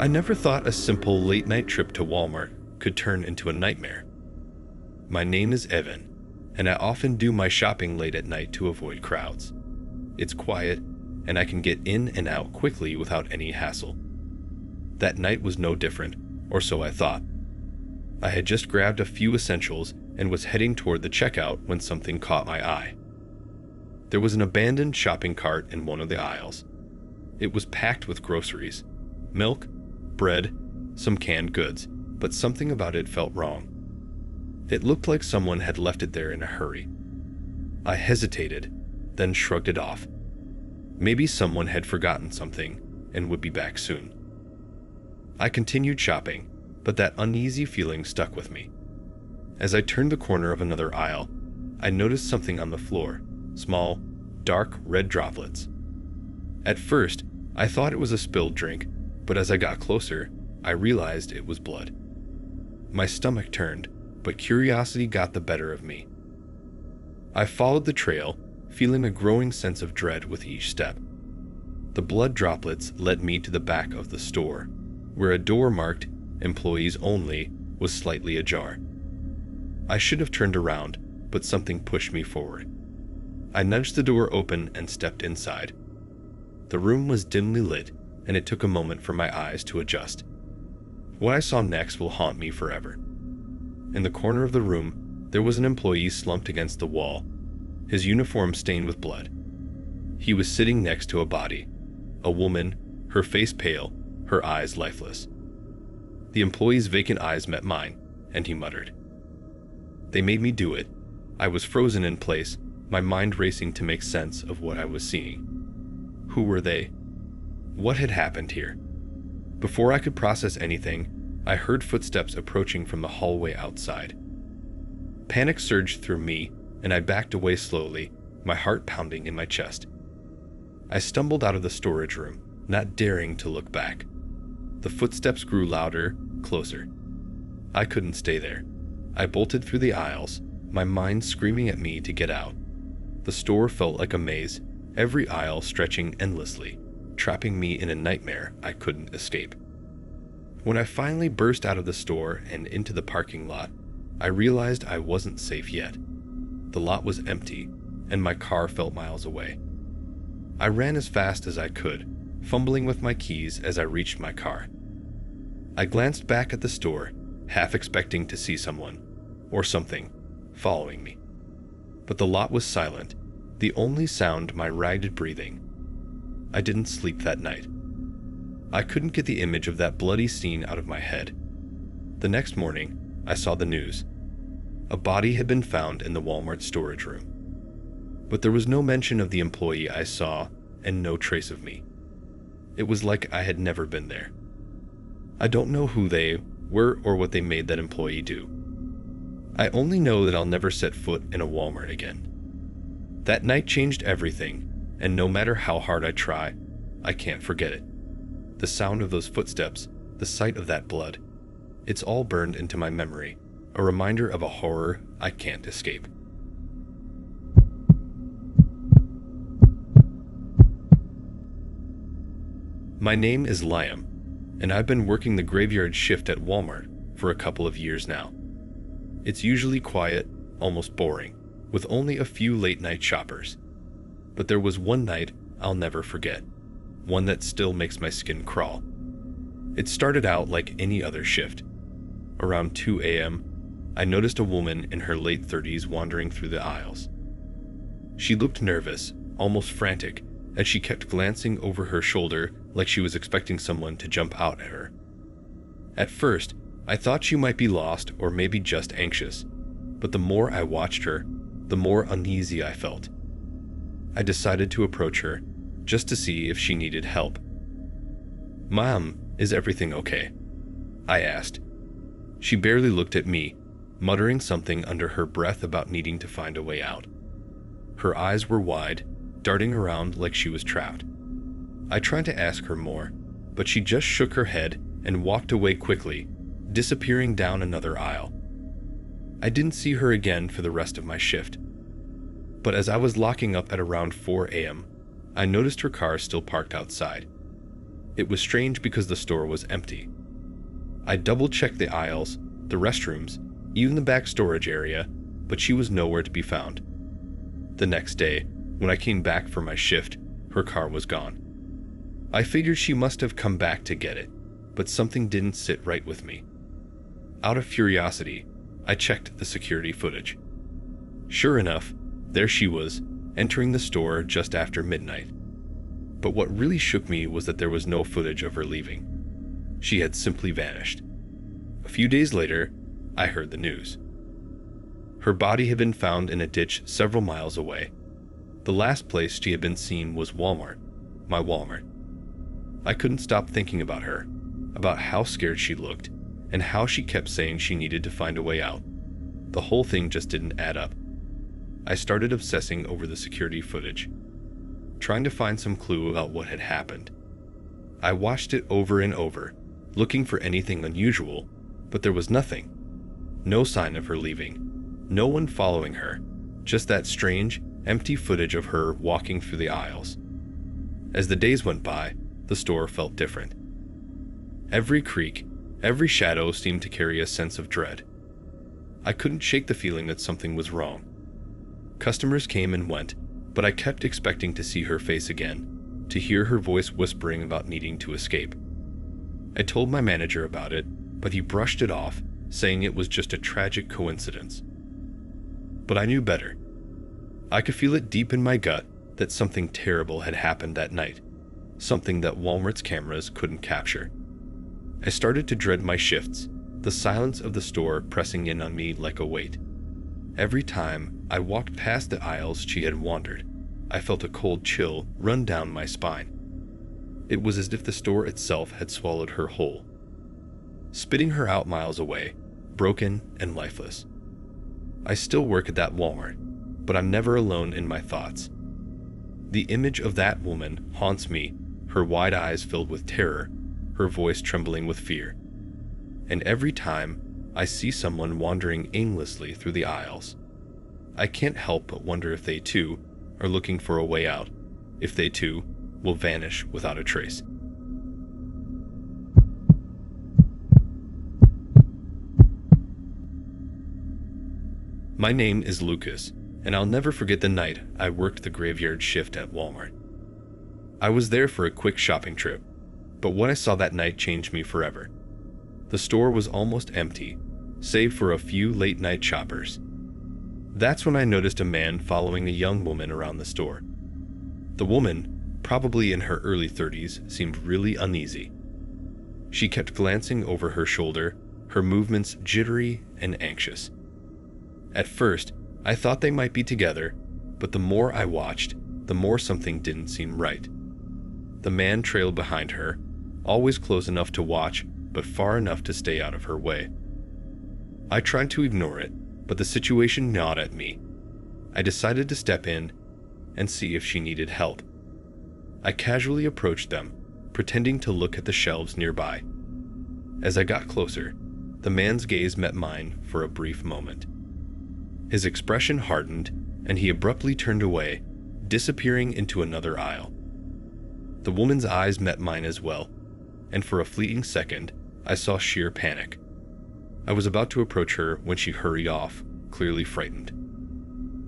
never thought a simple late-night trip to Walmart could turn into a nightmare. My name is Evan, and I often do my shopping late at night to avoid crowds. It's quiet, and I can get in and out quickly without any hassle. That night was no different, or so I thought. I had just grabbed a few essentials and was heading toward the checkout when something caught my eye. There was an abandoned shopping cart in one of the aisles. It was packed with groceries, milk, bread, some canned goods, but something about it felt wrong. It looked like someone had left it there in a hurry. I hesitated, then shrugged it off. Maybe someone had forgotten something and would be back soon. I continued shopping, but that uneasy feeling stuck with me. As I turned the corner of another aisle, I noticed something on the floor, small, dark red droplets. At first, I thought it was a spilled drink, but as I got closer, I realized it was blood. My stomach turned, but curiosity got the better of me. I followed the trail, feeling a growing sense of dread with each step. The blood droplets led me to the back of the store, where a door marked "Employees Only" was slightly ajar. I should have turned around, but something pushed me forward. I nudged the door open and stepped inside. The room was dimly lit, and it took a moment for my eyes to adjust. What I saw next will haunt me forever. In the corner of the room, there was an employee slumped against the wall, his uniform stained with blood. He was sitting next to a body, a woman, her face pale, her eyes lifeless. The employee's vacant eyes met mine, and he muttered. They made me do it. I was frozen in place, my mind racing to make sense of what I was seeing. Who were they? What had happened here? Before I could process anything, I heard footsteps approaching from the hallway outside. Panic surged through me, and I backed away slowly, my heart pounding in my chest. I stumbled out of the storage room, not daring to look back. The footsteps grew louder, closer. I couldn't stay there. I bolted through the aisles, my mind screaming at me to get out. The store felt like a maze, every aisle stretching endlessly, trapping me in a nightmare I couldn't escape. When I finally burst out of the store and into the parking lot, I realized I wasn't safe yet. The lot was empty, and my car felt miles away. I ran as fast as I could, fumbling with my keys as I reached my car. I glanced back at the store, half expecting to see someone, or something, following me. But the lot was silent, the only sound my ragged breathing. I didn't sleep that night. I couldn't get the image of that bloody scene out of my head. The next morning, I saw the news. A body had been found in the Walmart storage room. But there was no mention of the employee I saw, and no trace of me. It was like I had never been there. I don't know who they were or what they made that employee do. I only know that I'll never set foot in a Walmart again. That night changed everything, and no matter how hard I try, I can't forget it. The sound of those footsteps, the sight of that blood, it's all burned into my memory, a reminder of a horror I can't escape. My name is Liam, and I've been working the graveyard shift at Walmart for a couple of years now. It's usually quiet, almost boring, with only a few late-night shoppers. But there was one night I'll never forget, one that still makes my skin crawl. It started out like any other shift. Around 2 a.m., I noticed a woman in her late 30s wandering through the aisles. She looked nervous, almost frantic, as she kept glancing over her shoulder like she was expecting someone to jump out at her. At first, I thought she might be lost or maybe just anxious, but the more I watched her, the more uneasy I felt. I decided to approach her, just to see if she needed help. "Ma'am, is everything okay?" I asked. She barely looked at me, muttering something under her breath about needing to find a way out. Her eyes were wide, darting around like she was trapped. I tried to ask her more, but she just shook her head and walked away quickly, disappearing down another aisle. I didn't see her again for the rest of my shift. But as I was locking up at around 4 a.m., I noticed her car still parked outside. It was strange because the store was empty. I double-checked the aisles, the restrooms, even the back storage area, but she was nowhere to be found. The next day, when I came back for my shift, her car was gone. I figured she must have come back to get it, but something didn't sit right with me. Out of curiosity, I checked the security footage. Sure enough, there she was, entering the store just after midnight. But what really shook me was that there was no footage of her leaving. She had simply vanished. A few days later, I heard the news. Her body had been found in a ditch several miles away. The last place she had been seen was Walmart, my Walmart. I couldn't stop thinking about her, about how scared she looked, and how she kept saying she needed to find a way out. The whole thing just didn't add up. I started obsessing over the security footage, trying to find some clue about what had happened. I watched it over and over, looking for anything unusual, but there was nothing. No sign of her leaving, no one following her, just that strange, empty footage of her walking through the aisles. As the days went by, the store felt different. Every creak, every shadow seemed to carry a sense of dread. I couldn't shake the feeling that something was wrong. Customers came and went, but I kept expecting to see her face again, to hear her voice whispering about needing to escape. I told my manager about it, but he brushed it off, saying it was just a tragic coincidence. But I knew better. I could feel it deep in my gut that something terrible had happened that night, something that Walmart's cameras couldn't capture. I started to dread my shifts, the silence of the store pressing in on me like a weight. Every time I walked past the aisles she had wandered, I felt a cold chill run down my spine. It was as if the store itself had swallowed her whole, spitting her out miles away, broken and lifeless. I still work at that Walmart, but I'm never alone in my thoughts. The image of that woman haunts me, her wide eyes filled with terror, her voice trembling with fear. And every time I see someone wandering aimlessly through the aisles, I can't help but wonder if they too are looking for a way out, if they too will vanish without a trace. My name is Lucas, and I'll never forget the night I worked the graveyard shift at Walmart. I was there for a quick shopping trip, but what I saw that night changed me forever. The store was almost empty, save for a few late-night shoppers. That's when I noticed a man following a young woman around the store. The woman, probably in her early 30s, seemed really uneasy. She kept glancing over her shoulder, her movements jittery and anxious. At first, I thought they might be together, but the more I watched, the more something didn't seem right. The man trailed behind her, always close enough to watch, but far enough to stay out of her way. I tried to ignore it, but the situation gnawed at me. I decided to step in and see if she needed help. I casually approached them, pretending to look at the shelves nearby. As I got closer, the man's gaze met mine for a brief moment. His expression hardened, and he abruptly turned away, disappearing into another aisle. The woman's eyes met mine as well, and for a fleeting second, I saw sheer panic. I was about to approach her when she hurried off, clearly frightened.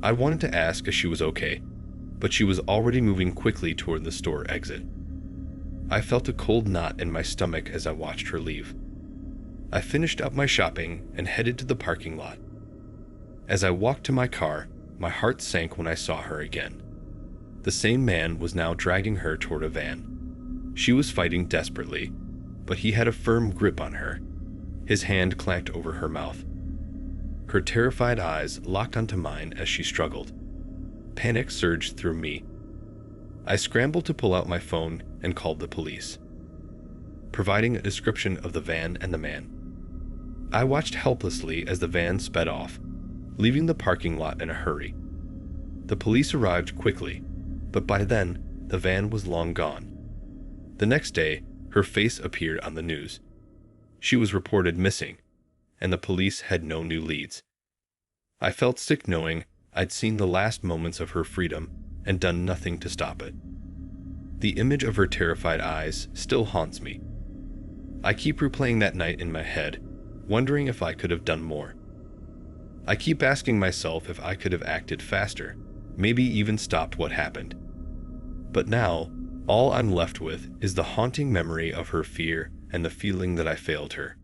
I wanted to ask if she was okay, but she was already moving quickly toward the store exit. I felt a cold knot in my stomach as I watched her leave. I finished up my shopping and headed to the parking lot. As I walked to my car, my heart sank when I saw her again. The same man was now dragging her toward a van. She was fighting desperately, but he had a firm grip on her. His hand clamped over her mouth. Her terrified eyes locked onto mine as she struggled. Panic surged through me. I scrambled to pull out my phone and called the police, providing a description of the van and the man. I watched helplessly as the van sped off, leaving the parking lot in a hurry. The police arrived quickly, but by then, the van was long gone. The next day, her face appeared on the news. She was reported missing, and the police had no new leads. I felt sick knowing I'd seen the last moments of her freedom and done nothing to stop it. The image of her terrified eyes still haunts me. I keep replaying that night in my head, wondering if I could have done more. I keep asking myself if I could have acted faster, maybe even stopped what happened. But now, all I'm left with is the haunting memory of her fear and the feeling that I failed her.